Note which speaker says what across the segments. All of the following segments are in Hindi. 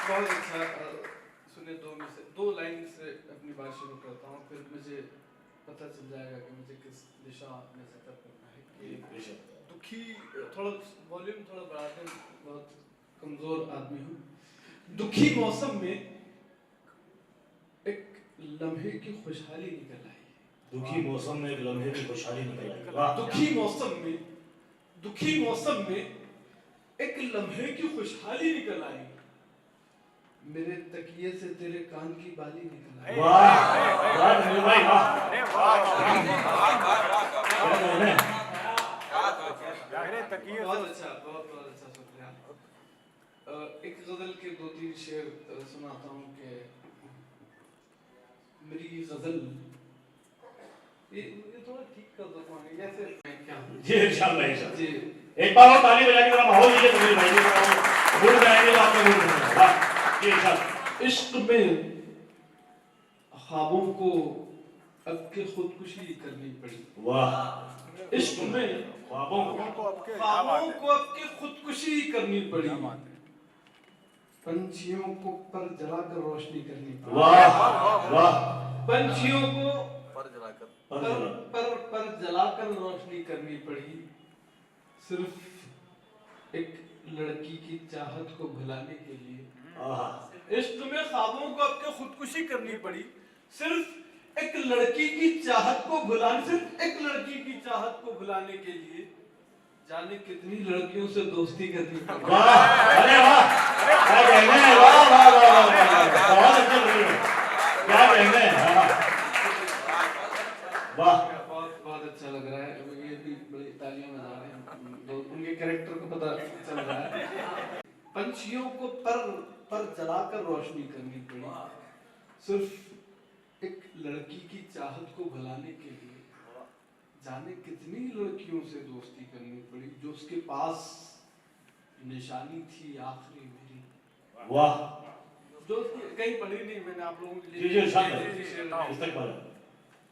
Speaker 1: बहुत अच्छा। सुने दो लाइन से अपनी बात शुरू करता हूँ, फिर मुझे पता चल जाएगा कि मुझे किस दिशा में सेटअप करना है। कि दुखी, थोड़ा वॉल्यूम थोड़ा बढ़ा दें, बहुत कमज़ोर आदमी हूँ। दुखी मौसम में एक लम्हे की खुशहाली निकल आई।
Speaker 2: दुखी मौसम में एक लम्हे की खुशहाली निकल आई।
Speaker 1: दुखी मौसम में एक लम्हे की खुशहाली निकल आई। मेरे तकिए से तेरे कान की बाली निकल आई।
Speaker 2: वाह वाह भाई वाह।
Speaker 1: बहुत अच्छा, बहुत अच्छा शुक्रिया। एक गजल के 2-3 शेर सुनाता हूँ कि मेरी गजल ये थोड़ा ठीक कर दो जैसे क्या
Speaker 2: जी इंशाल्लाह जी। एक बार और ताली बजा के जरा माहौल दीजिए तुम्हें भाई, भूल जाएंगे तो आपने भूल जाएंगे। वाह जी इंशाल्लाह।
Speaker 1: इश्क में ख्वाबों को अब के खुदकुशी करनी पड़ी।
Speaker 2: वाह।
Speaker 1: इश्क में
Speaker 2: ख्वाबों
Speaker 1: को अब के खुदकुशी करनी पड़ी। पंछियों को पर जलाकर रोशनी करनी पड़ी।
Speaker 2: वाह वाह।
Speaker 1: पंछियों को पर जलाकर रोशनी करनी पड़ी। सिर्फ एक लड़की की चाहत को भुलाने के लिए। इश्क में ख्वाबों को अब के खुदकुशी करनी पड़ी। सिर्फ एक लड़की की चाहत को भुलाने के लिए। जाने कितनी लड़कियों से दोस्ती करनी पड़ी।
Speaker 2: वाह अरे वाह क्या कहने हैं। वाह वाह वाह बहुत अच्छा लगा। क्या कहने हैं। वाह
Speaker 1: बहुत अच्छा लग रहा है। ये भी बड़ी तालियां बजा रहे हैं, उनके कैरेक्टर को पता चल रहा है। पंछियों को पर जलाकर रोशनी करनी पड़ी। सिर्फ एक लड़की की चाहत को भुलाने के लिए। जाने कितनी लड़कियों से दोस्ती करनी पड़ी। जो उसके पास निशानी थी आखिरी मेरी।
Speaker 2: वाह।
Speaker 1: जो कहीं पढ़ी नहीं मैंने, आप लोगों के
Speaker 2: लिए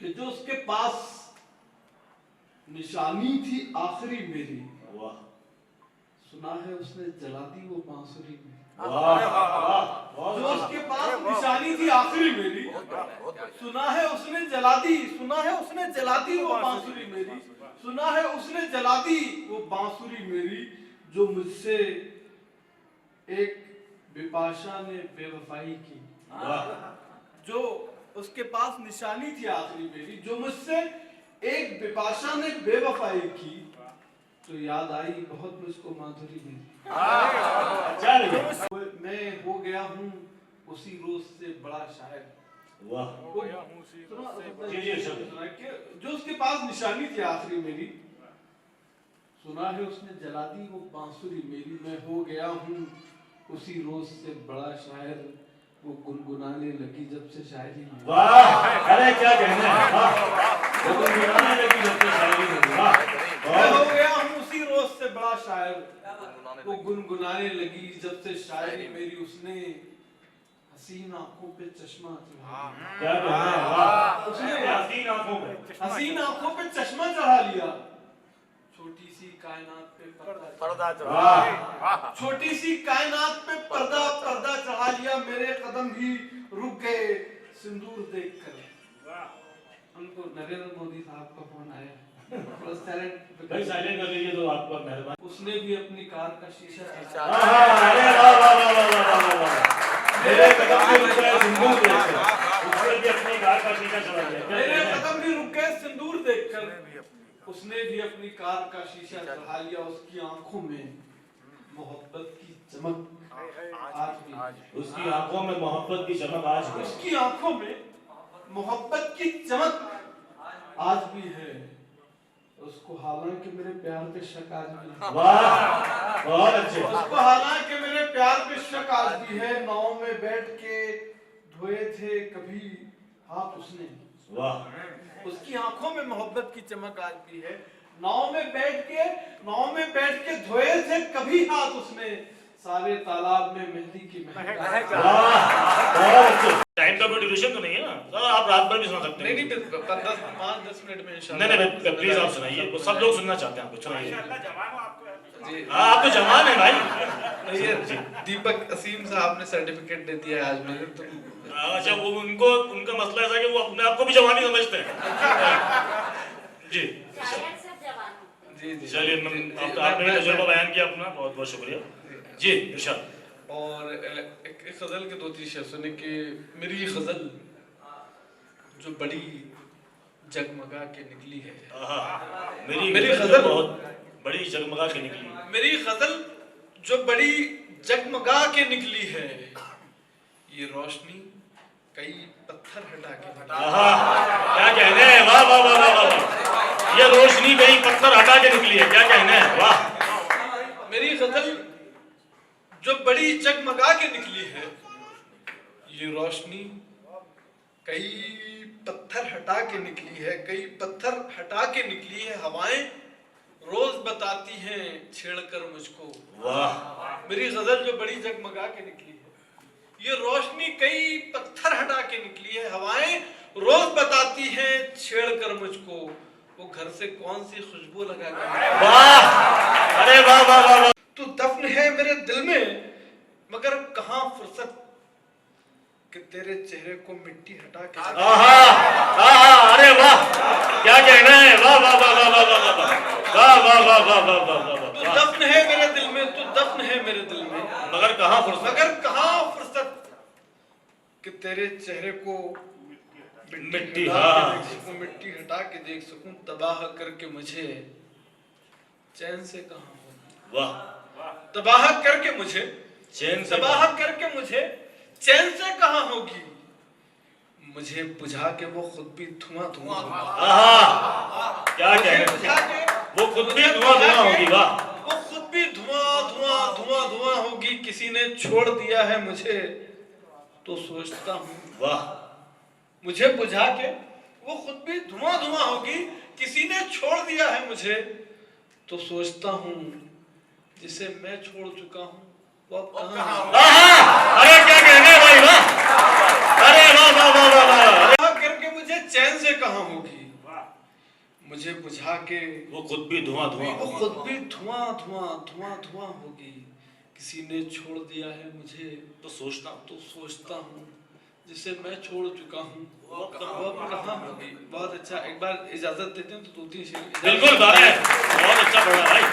Speaker 1: कि जो उसके पास निशानी थी आखिरी मेरी।
Speaker 2: वाह।
Speaker 1: सुना है उसने जला दी वो बांसुरी में।
Speaker 2: वाह।
Speaker 1: जो उसके पास निशानी थी आखिरी मेरी। सुना है उसने जला दी वो बांसुरी मेरी। सुना है उसने जला दी वो बांसुरी मेरी। जो मुझसे एक बिपाशा ने बेवफाई की। जो उसके पास निशानी थी आखिरी मेरी। जो मुझसे एक बिपाशा ने बेवफाई की। तो याद आई बहुत मुझको माधुरी मेरी। मैं हो गया हूँ उसी रोज से बड़ा शायर।
Speaker 2: वाह।
Speaker 1: जो उसके पास निशानी थी आखिरी मेरी। सुना है उसने जला दी वो बांसुरी मेरी। मैं हो गया हूँ उसी रोज से बड़ा शायर। वो गुनगुनाने लगी जब से शायरी।
Speaker 2: वाह अरे क्या कहना है। वाह वो गुनगुनाने लगी जब से शायरी। वाह
Speaker 1: मैं हो गया हूँ उसी रोज से बड़ा शायर। वो गुनगुनाने लगी जब से शायरी मेरी। उसने हसीन आंखों पे चश्मा चढ़ा लिया।
Speaker 2: क्या कहना है। वाह
Speaker 1: उसने
Speaker 2: हसीन आंखों पे
Speaker 1: चश्मा चढ़ा लिया। छोटी सी कायनात पे पर्दा
Speaker 2: चढ़ा।
Speaker 1: छोटी सी कायनात पे पर्दा चढ़ा लिया। मेरे कदम भी रुक गए सिंदूर देखकर। उनको नरेंद्र मोदी साहब का फोन आया।
Speaker 2: साइलेंट कर लीजिए तो आपका मेहरबानी।
Speaker 1: उसने भी अपनी कार का शीशा
Speaker 2: अरे वाह वाह वाह वाह। मेरे कदम भी रुक गए सिंदूर देखकर। उसने भी अपनी कार का शीशा चढ़ा लिया।
Speaker 1: मेरे कदम भी रुक गए सिंदूर देखकर। उसने भी अपनी कार का शीशा चढ़ा लिया। उसकी आंखों में मोहब्बत की चमक आज भी।
Speaker 2: उसकी आंखों में मोहब्बत की चमक आज भी।
Speaker 1: उसकी आंखों में मोहब्बत की चमक आज भी है। उसको हालांकि मेरे प्यार पे शक आज भी है।
Speaker 2: वाह बहुत अच्छे।
Speaker 1: उसको हालांकि मेरे प्यार पे शक आज भी है। नाव में बैठ के धोए थे कभी हाथ उसने।
Speaker 2: वाह।
Speaker 1: उसकी आंखों में मोहब्बत की चमक आज भी है। नाव में बैठ के धोए थे कभी हाथ उसने। सारे तालाब में मेहंदी की महक।
Speaker 2: वाह बहुत अच्छे। टाइम का कोई ड्यूरेशन तो नहीं है ना, आप रात भर भी सुना सकते हैं।
Speaker 1: नहीं 5-10 मिनट में
Speaker 2: इंशाल्लाह। नहीं प्लीज आप सुनाइए, सब लोग सुनना चाहते हैं। आपको सुनाइए।
Speaker 1: जी
Speaker 2: आप तो जवान है भाई।
Speaker 1: ये दीपक असीम साहब ने सर्टिफिकेट दे दिया आज मेरे तो।
Speaker 2: अच्छा, वो उनका मसला ऐसा है कि वो अपने आप को भी जवानी समझते हैं। जी
Speaker 1: जी
Speaker 2: चलिए, आपने तजुर्बा बयान किया अपना, बहुत बहुत शुक्रिया जी। इरशाद।
Speaker 1: और एक गजल के 2-3 शेर सुने कि मेरी गजल जो बड़ी जगमगा के निकली है, मेरी गजल
Speaker 2: बहुत बड़ी जगमगा के निकली,
Speaker 1: मेरी गजल जो बड़ी जगमगा के निकली है, ये रोशनी कई पत्थर हटा के निकली।
Speaker 2: क्या कहने हैं, वाह वाह वाह वाह वाह, ये रोशनी कई पत्थर हटा के निकली है, क्या कहने हैं, वाह।
Speaker 1: मेरी गजल जो बड़ी जगमगा के निकली है, ये रोशनी कई पत्थर हटा के निकली है, कई पत्थर हटा के निकली है। हवाएं रोज बताती हैं छेड़कर मुझको,
Speaker 2: वाह।
Speaker 1: मेरी गजल जो बड़ी जगमगा के निकली है, ये रोशनी कई पत्थर हटा के निकली है। हवाएं रोज बताती हैं छेड़कर मुझको, वो घर से कौन सी खुशबू लगा कर।
Speaker 2: वाह, अरे वाह वाह वाह वाह।
Speaker 1: तू दफन है मेरे दिल में मगर कहाँ फुर्सत कि तेरे चेहरे को मिट्टी हटा के।
Speaker 2: अरे वाह, क्या कहना है, वाह वाह वाह वाह वाह वाह वाह वाह वाह वाह वाह वाह।
Speaker 1: तू दफन है मेरे दिल में, तू दफन है मेरे दिल में
Speaker 2: मगर कहाँ फुर्सत
Speaker 1: कि तेरे चेहरे को
Speaker 2: मिट्टी
Speaker 1: मिट्टी हटा के देख सकूं। तबाह करके मुझे चैन से कहाँ हो,
Speaker 2: वाह।
Speaker 1: तबाह करके मुझे
Speaker 2: चैन से,
Speaker 1: तबाह करके मुझे चैन से कहाँ होगी। मुझे बुझा के वो खुद भी धुआं धुआं,
Speaker 2: क्या कहने, वो खुद भी धुआं धुआं होगी, वाह।
Speaker 1: वो खुद भी धुआं धुआं धुआं धुआं होगी। किसी ने छोड़ दिया है मुझे तो सोचता हूँ,
Speaker 2: वाह।
Speaker 1: मुझे बुझा के वो खुद भी धुआं धुआं होगी। किसी ने छोड़ दिया है मुझे तो सोचता हूँ, जिसे मैं छोड़ चुका हूँ वो अब कहाँ।
Speaker 2: अरे क्या कहने भाई, वाह, अरे वाह वाह वाह वाह।
Speaker 1: तबाह करके मुझे चैन से कहाँ होगी, मुझे बुझा के
Speaker 2: वो खुद भी धुआं धुआं,
Speaker 1: वो खुद भी धुआं धुआं धुआं धुआं होगी। किसी ने छोड़ दिया है मुझे
Speaker 2: तो
Speaker 1: सोचता हूँ, जिसे मैं छोड़ चुका हूँ वो अब कहाँ होगी। बहुत अच्छा, एक बार इजाजत देते हैं तो 2-3 शेर।
Speaker 2: बिल्कुल, बहुत अच्छा पढ़ा भाई।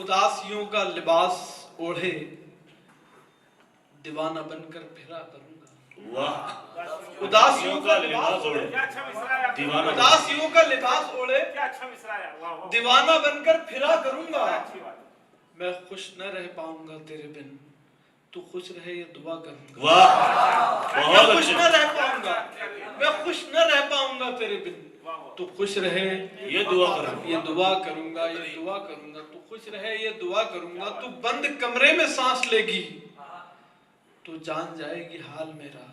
Speaker 1: उदासियों का लिबास ओढ़े दीवाना बनकर फिरा करूंगा,
Speaker 2: वाह।
Speaker 1: उदासियों का लिबास ओढ़े,
Speaker 2: दीवाना,
Speaker 1: उदासियों का लिबास ओढ़े दीवाना बनकर फिरा करूंगा। मैं खुश न रह पाऊंगा तेरे बिन, तू खुश रहे ये दुआ करूंगा।
Speaker 2: वाह,
Speaker 1: मैं खुश न रह पाऊंगा, मैं खुश न रह पाऊंगा तेरे बिन, तू खुश रहे
Speaker 2: ये दुआ करूंगा,
Speaker 1: ये दुआ करूंगा, ये दुआ करूंगा। तू खुश रहे ये दुआ करूंगा। तू बंद कमरे में सांस लेगी तू जान जाएगी हाल मेरा।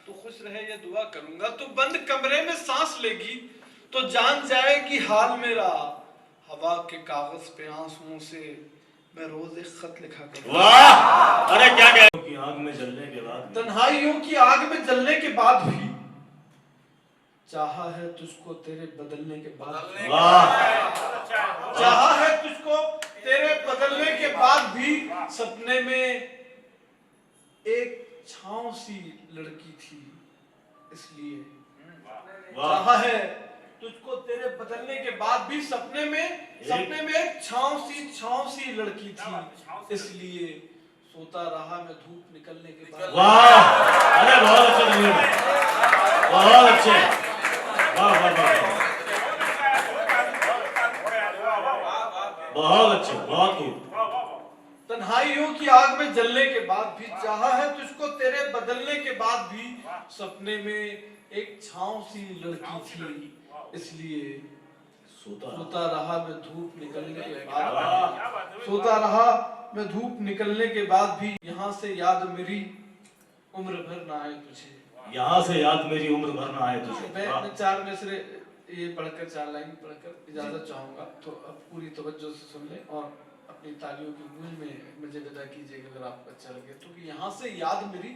Speaker 1: तू खुश रहे ये दुआ करूंगा। तू बंद कमरे में सांस लेगी तो जान जाएगी हाल मेरा। हवा के कागज पे आंसुओं से मैं रोज एक खत लिखा करूंगा।
Speaker 2: वाह, अरे क्या कह, की आग में जलने के बाद,
Speaker 1: तन्हाइयों की आग में जलने के बाद भी चाहा है तुझको तेरे बदलने के बाद।
Speaker 2: वाह।
Speaker 1: चाहा है तुझको तेरे बदलने के बाद भी सपने में एक छांव सी लड़की थी इसलिए। चाहा है तुझको तेरे बदलने के बाद भी सपने में एक छांव सी लड़की थी इसलिए सोता रहा मैं धूप निकलने के बाद।
Speaker 2: वाह, अरे बहुत अच्छे, बहुत अच्छे, वाह वाह वाह, बहुत अच्छे, बहुत खूब।
Speaker 1: तन्हाइयों की आग में जलने के बाद भी चाहा है तुझको तेरे बदलने के बाद भी सपने में एक छांव सी लड़की थी इसलिए सोता रहा मैं धूप निकलने के बाद। सोता रहा मैं धूप निकलने के बाद भी यहाँ से याद मेरी उम्र भर ना आए तुझे।
Speaker 2: यहाँ से याद मेरी उम्र भर ना आए तुझे।
Speaker 1: मैं 4 मिसरे ये पढ़कर 4 लाइन पढ़कर इजाजत चाहूंगा, तो अब पूरी तवज्जो से सुन लें और अपनी तालियों की गूंज में मुझे विदा कीजिएगा अगर आपको अच्छा लगे तो। कि यहाँ से याद मेरी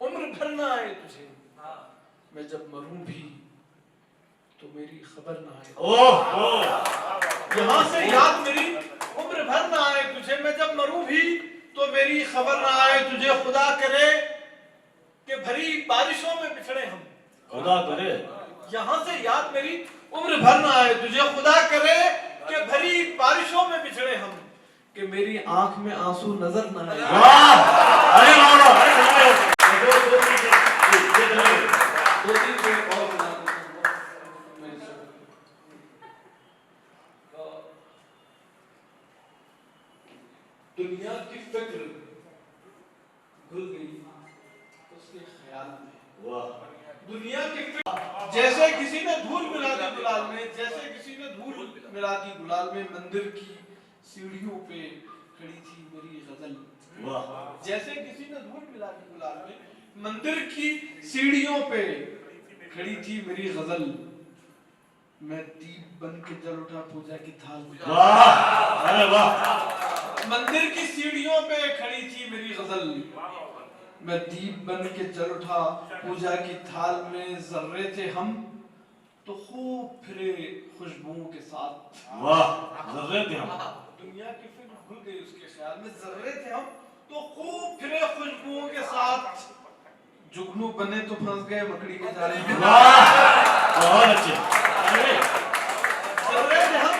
Speaker 1: उम्र भर ना आए तुझे, मैं जब मरूं भी तो मेरी खबर ना आए।
Speaker 2: ओह,
Speaker 1: यहाँ से याद मेरी उम्र तो मेरी खबर ना आए तुझे खुदा करे कि भरी बारिशों में बिछड़े हम।
Speaker 2: खुदा करे
Speaker 1: यहाँ से याद मेरी उम्र भर ना आए तुझे खुदा करे कि भरी बारिशों में बिछड़े हम, कि मेरी आंख में आंसू नजर ना आए।
Speaker 2: वाह अरे वाह वाह अरे वाह दो
Speaker 1: तीन शेर और बना देता हूँ। दुनिया की फिक्र घुल गई उसके ख्याल में।
Speaker 2: वाह
Speaker 1: दुनिया की फिक्र जैसे किसी ने धूल मिला दी गुलाल में, जैसे किसी ने धूल मिला दी गुलाल में, मंदिर की सीढ़ियों पे खड़ी थी मेरी गजल।
Speaker 2: वाह
Speaker 1: जैसे किसी ने धूल मिला दी गुलाल में, मंदिर की सीढ़ियों पे खड़ी थी मेरी गजल। मैं दीप बन के जल उठा पूजा की थाल में।
Speaker 2: वाह अरे वाह
Speaker 1: मंदिर की सीढ़ियों पे खड़ी थी मेरी गजल। मैं दीप बन के जल उठा पूजा की थाल में, जर्रे थे हम तो खूब फिरे खुशबुओं के साथ।
Speaker 2: वाह जर्रे थे हम।
Speaker 1: दुनिया की फिक्र भूल गई उसके ख्याल में, जर्रे थे हम तो खूब फिरे खुशबुओं के साथ। जुगनू बने तो फंस गए मकड़ी के जाले में।
Speaker 2: वाह बहुत अच्छे अरे
Speaker 1: जर्रे थे हम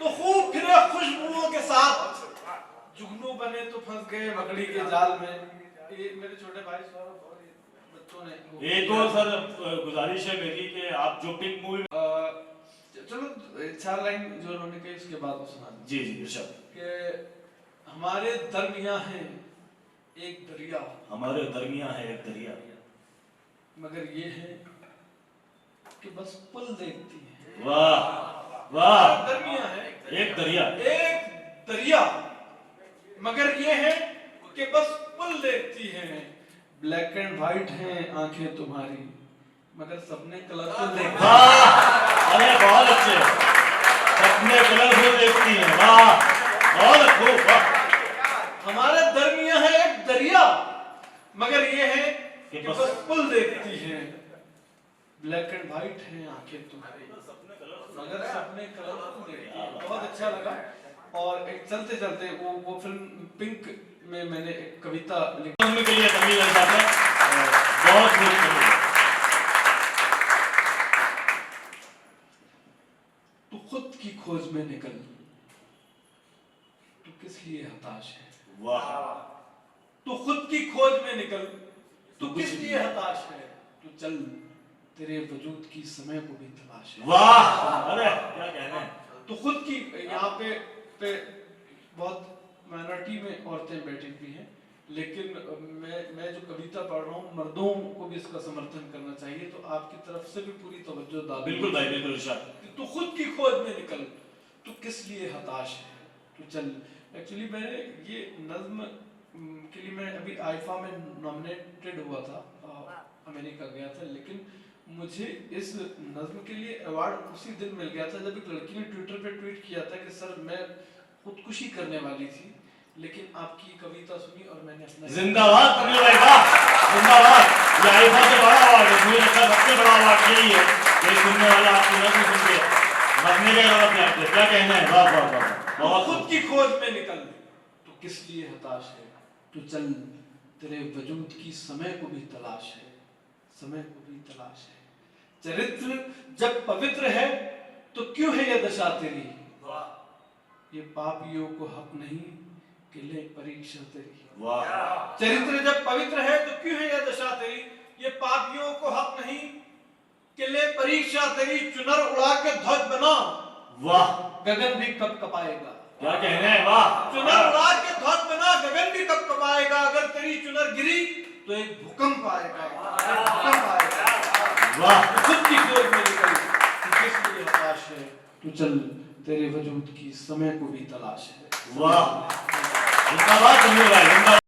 Speaker 1: तो खूब फिरे खुशबुओं के साथ, जुगनू बने तो फंस गए मकड़ी के जाल में। ये मेरे छोटे भाई सौरभ और बच्चों ने
Speaker 2: एक और सर गुजारिश है मेरी कि आप जो पिंक मूवी
Speaker 1: चलो 4 लाइन जो उन्होंने कही उसके बाद वो सुना दें।
Speaker 2: जी जी इरशाद
Speaker 1: कि हमारे दरमियां है एक दरिया,
Speaker 2: हमारे दरमियां है एक दरिया,
Speaker 1: मगर ये है कि बस पुल देखती है।
Speaker 2: वाह वाह
Speaker 1: दरमियां है
Speaker 2: एक दरिया,
Speaker 1: एक दरिया, मगर ये है कि बस पुल देखती है। ब्लैक एंड व्हाइट हैं आंखें तुम्हारी, मगर सपने कलरफुल देखती है।
Speaker 2: वाह अरे बहुत अच्छे सपने कलरफुल देखती हैं। वाह बहुत खूब वाह
Speaker 1: हमारे दरमियां है एक दरिया, मगर ये है कि
Speaker 2: बस
Speaker 1: बस पुल देखती है। ब्लैक एंड व्हाइट हैं आंखें तुम्हारी, मगर सपने कलरफुल देखती है। बहुत अच्छा लगा। और एक चलते चलते वो फिल्म पिंक में मैंने एक कविता लिखी
Speaker 2: के लिए तमीज अंदाज है बहुत खूब।
Speaker 1: तू खुद की खोज में निकल, तू किस लिए हताश है।
Speaker 2: वाह
Speaker 1: तू खुद की खोज में निकल, तू किस लिए हताश है। तू चल तेरे वजूद की समय को भी तलाश है।
Speaker 2: वाह अरे क्या कहना है।
Speaker 1: तो खुद की यहाँ पे बहुत माइनॉरिटी में औरतें बैठी हुई हैं, लेकिन मैं जो कविता पढ़ रहा हूँ मर्दों को भी इसका समर्थन करना चाहिए, तो आपकी तरफ से भी पूरी तवज्जो दादी।
Speaker 2: बिल्कुल भाई बिल्कुल इरशाद।
Speaker 1: तू खुद की खोज में निकल, तू किस लिए हताश है। तू चल। एक्चुअली मैंने ये नज्म के लिए मैं अभी आईफा में नॉमिनेटेड हुआ था, अमेरिका गया था, लेकिन मुझे इस नज्म के लिए अवार्ड उसी दिन मिल गया था जब एक लड़की ने ट्विटर पे ट्वीट किया था कि सर मैं खुदकुशी करने वाली थी, लेकिन आपकी कविता सुनी और मैंने अपना
Speaker 2: जिंदाबाद तमिल भाई वाह जिंदाबाद। ये आईफा से बड़ा अवार्ड है, मुझे लगता है सबसे बड़ा अवार्ड यही है कि सुनने वाला आपकी नज्म सुन के मरने के जवाब नहीं आते। क्या कहना है। वाह वाह वाह बहुत
Speaker 1: खुद की खोज में निकल, तू किस लिए हताश है। तू चल तेरे वजूद की समय को भी तलाश है, समय को भी तलाश है। चरित्र जब पवित्र है तो क्यों है ये दशा तेरी। ये पापियों को हक नहीं कि ले परीक्षा तेरी।
Speaker 2: वाह
Speaker 1: चरित्र जब पवित्र है तो क्यों है ये दशा तेरी। ये पापियों को हक नहीं कि ले परीक्षा तेरी। चुनर उड़ा के ध्वज बना,
Speaker 2: वाह
Speaker 1: गगन भी कब कपाएगा।
Speaker 2: क्या कहना है। वाह
Speaker 1: चुनर उड़ा के ध्वज बना, गगन भी कब कपाएगा। अगर तेरी चुनर गिरी तो एक भूकंप आएगा, एक भूकंप आएगा।
Speaker 2: वाह
Speaker 1: खुद की खोज में निकल, तू किस लिए हताश है। तू चल तेरे वजूद की समय को भी तलाश है।
Speaker 2: वाह जिंदाबाद तमिल भाई जिंदाबाद।